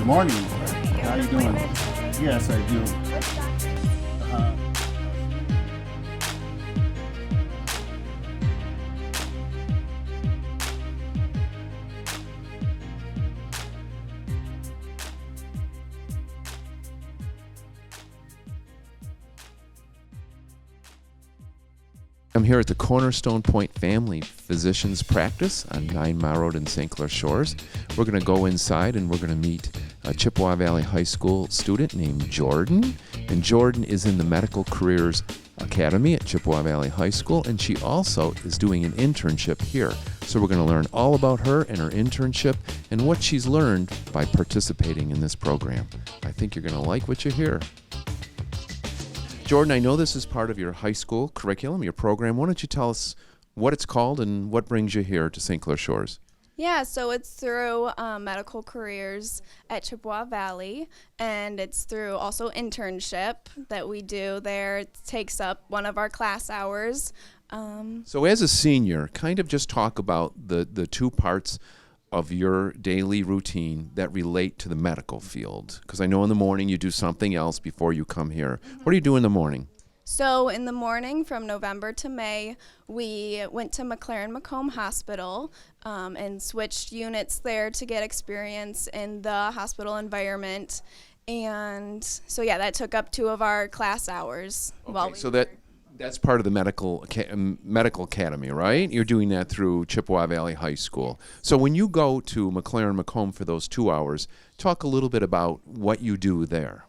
Good morning. How you doing? Yes, I do. Uh, I'm here at the Cornerstone Point Family Physicians Practice on 9 Mile Road in St. Clair Shores. We're going to go inside and we're going to meet a Chippewa Valley High School student named Jordan. And Jordan is in the Medical Careers Academy at Chippewa Valley High School, and she also is doing an internship here. So we're going to learn all about her and her internship and what she's learned by participating in this program. I think you're going to like what you hear. Jordan, I know this is part of your high school curriculum, your program. Why don't you tell us what it's called and what brings you here to St. Clair Shores? Yeah, so it's through medical careers at Chippewa Valley, and it's through also internship that we do there. It takes up one of our class hours. So as a senior, kind of just talk about the two parts of your daily routine that relate to the medical field. Because I know in the morning you do something else before you come here. What do you do in the morning? So in the morning from November to May, we went to McLaren-Macomb Hospital and switched units there to get experience in the hospital environment. And so, yeah, that took up 2 of our class hours. Okay, so that's part of the medical academy, right? You're doing that through Chippewa Valley High School. So when you go to McLaren-Macomb for those 2 hours, talk a little bit about what you do there.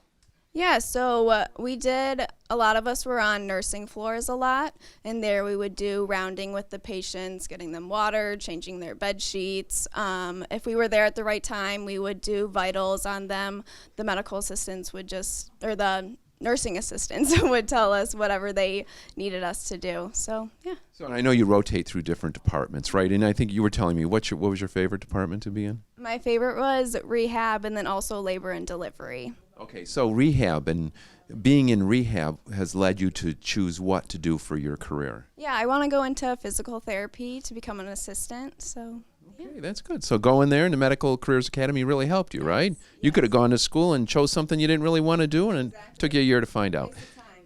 Yeah, so a lot of us were on nursing floors a lot, and there we would do rounding with the patients, getting them water, changing their bed sheets. If we were there at the right time, we would do vitals on them. The medical assistants the nursing assistants would tell us whatever they needed us to do. So, yeah. So I know you rotate through different departments, right? And I think you were telling me, what was your favorite department to be in? My favorite was rehab and then also labor and delivery. Okay, so rehab, and being in rehab has led you to choose what to do for your career. Yeah, I want to go into physical therapy to become an assistant, so... Okay, that's good. So going there in the Medical Careers Academy really helped you, right? You could have gone to school and chose something you didn't really want to do, and it took you a year to find out.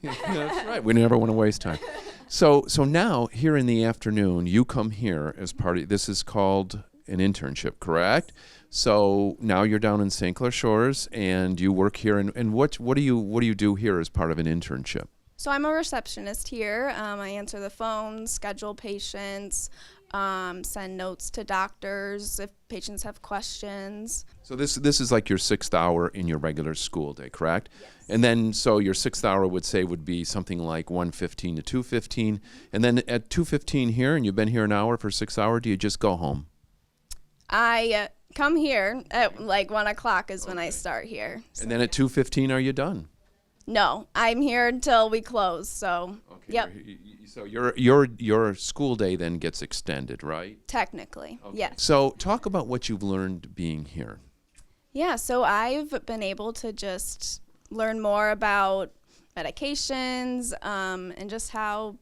Yeah, that's right. We never want to waste time. So now, here in the afternoon, you come here as part of, this is called an internship, correct? So now you're down in St. Clair Shores, and you work here. And what do you do here as part of an internship? So I'm a receptionist here. I answer the phone, schedule patients, send notes to doctors if patients have questions. So this is like your 6th hour in your regular school day, correct? Yes. And then so your 6th hour would be something like 1:15 to 2:15. And then at 2:15 here, and you've been here an hour for 6 hours, do you just go home? I come here at like 1 o'clock is when I start here. So. And then at 2:15, are you done? No, I'm here until we close. So, okay, yep. So your school day then gets extended, right? Technically, okay. Yes. So talk about what you've learned being here. Yeah, so I've been able to just learn more about medications and just how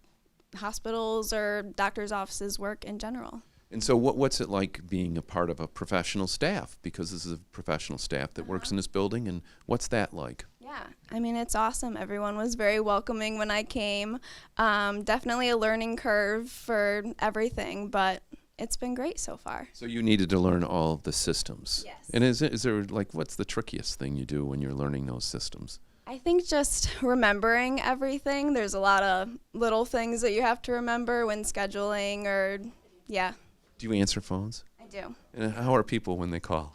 hospitals or doctors' offices work in general. And so what's it like being a part of a professional staff? Because this is a professional staff that works in this building, and what's that like? Yeah, I mean, it's awesome. Everyone was very welcoming when I came. Definitely a learning curve for everything, but it's been great so far. So you needed to learn all the systems. Yes. And is there like, what's the trickiest thing you do when you're learning those systems? I think just remembering everything. There's a lot of little things that you have to remember when scheduling or, yeah. Do you answer phones? I do. And how are people when they call?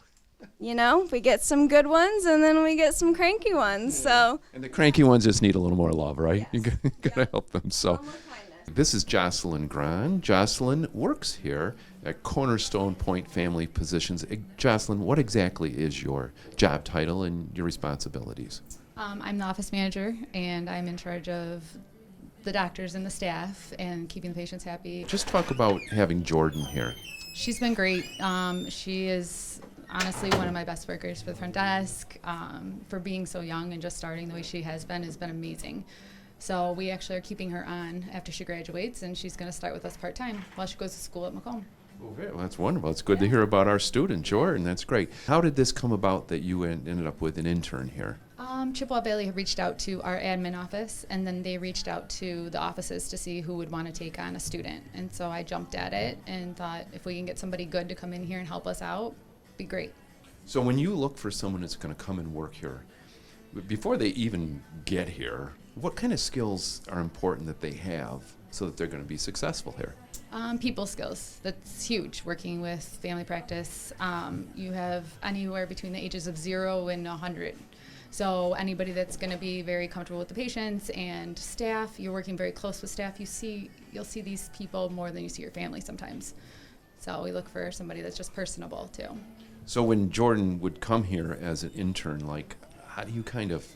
You know, we get some good ones and then we get some cranky ones. So. And the cranky ones just need a little more love, right? Yes. You gotta help them. So. This is Jocelyn Gran. Jocelyn works here at Cornerstone Point Family Physicians. Jocelyn, what exactly is your job title and your responsibilities? I'm the office manager, and I'm in charge of the doctors and the staff and keeping the patients happy. Just talk about having Jordan here. She's been great. She is honestly one of my best workers for the front desk. For being so young and just starting the way she has been amazing. So we actually are keeping her on after she graduates, and she's going to start with us part-time while she goes to school at Macomb. Well, that's wonderful. It's good to hear about our student, Jordan. That's great. How did this come about that you ended up with an intern here? Chippewa Valley had reached out to our admin office, and then they reached out to the offices to see who would want to take on a student. And so I jumped at it and thought, if we can get somebody good to come in here and help us out, be great. So when you look for someone that's going to come and work here, before they even get here, what kind of skills are important that they have so that they're going to be successful here? People skills, that's huge. Working with family practice, you have anywhere between the ages of 0 and 100. So anybody that's going to be very comfortable with the patients and staff, you're working very close with staff, you'll see these people more than you see your family sometimes. So we look for somebody that's just personable too. So when Jordan would come here as an intern, like, how do you kind of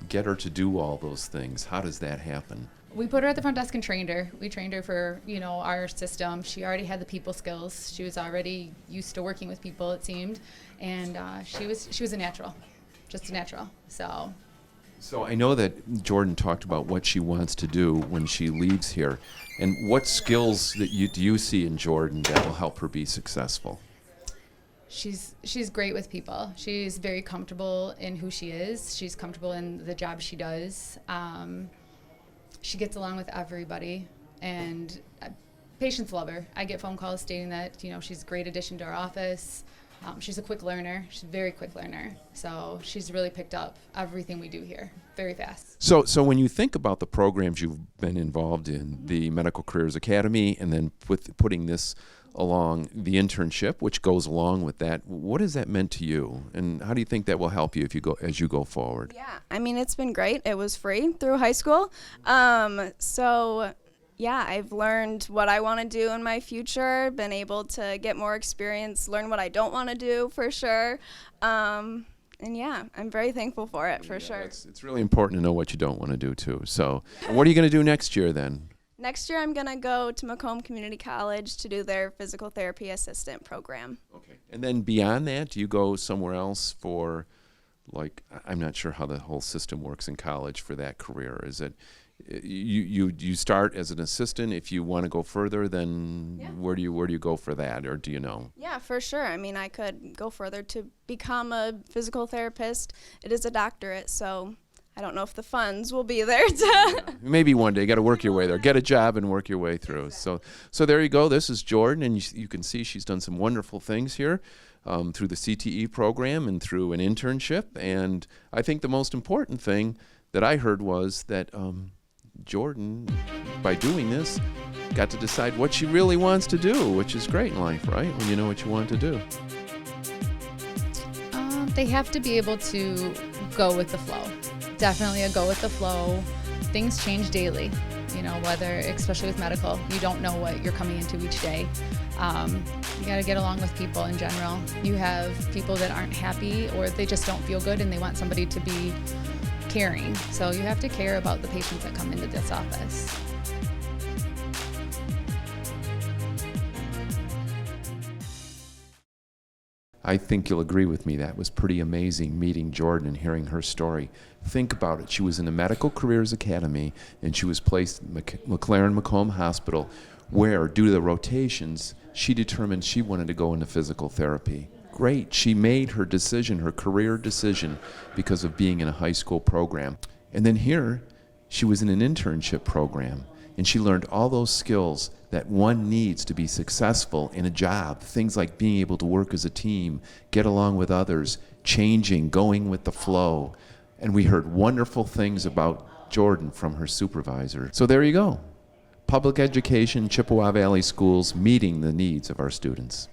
get her to do all those things? How does that happen? We put her at the front desk and trained her. We trained her for, our system. She already had the people skills. She was already used to working with people, it seemed, and she was a natural, just a natural. So I know that Jordan talked about what she wants to do when she leaves here, and what skills do you see in Jordan that will help her be successful? She's great with people. She's very comfortable in who she is. She's comfortable in the job she does. She gets along with everybody, and patients love her. I get phone calls stating that she's a great addition to our office. She's a quick learner. She's a very quick learner. So she's really picked up everything we do here very fast. So when you think about the programs you've been involved in, the Medical Careers Academy, and then putting this along, the internship, which goes along with that, what has that meant to you? And how do you think that will help you as you go forward? Yeah, I mean, it's been great. It was free through high school. Yeah, I've learned what I want to do in my future, been able to get more experience, learn what I don't want to do for sure. And yeah, I'm very thankful for it, for sure. It's really important to know what you don't want to do too. So what are you going to do next year then? Next year, I'm going to go to Macomb Community College to do their physical therapy assistant program. Okay. And then beyond that, do you go somewhere else for, like, I'm not sure how the whole system works in college for that career. Is it you start as an assistant? If you want to go further, then where do you go for that, or do you know? Yeah, for sure. I mean, I could go further to become a physical therapist. It is a doctorate, so I don't know if the funds will be there to Maybe one day. You got to work your way there. Get a job and work your way through. Exactly. So there you go. This is Jordan, and you can see she's done some wonderful things here through the CTE program and through an internship. And I think the most important thing that I heard was that Jordan, by doing this, got to decide what she really wants to do, which is great in life, right? When you know what you want to do. They have to be able to go with the flow. Definitely a go with the flow. Things change daily, whether, especially with medical, you don't know what you're coming into each day. You got to get along with people in general. You have people that aren't happy, or they just don't feel good and they want somebody to be caring. So you have to care about the patients that come into this office. I think you'll agree with me. That was pretty amazing meeting Jordan and hearing her story. Think about it. She was in the Medical Careers Academy, and she was placed in McLaren Macomb Hospital, where, due to the rotations, she determined she wanted to go into physical therapy. Great. She made her decision, her career decision, because of being in a high school program. And then here, she was in an internship program, and she learned all those skills that one needs to be successful in a job. Things like being able to work as a team, get along with others, changing, going with the flow. And we heard wonderful things about Jordan from her supervisor. So there you go. Public education, Chippewa Valley Schools, meeting the needs of our students.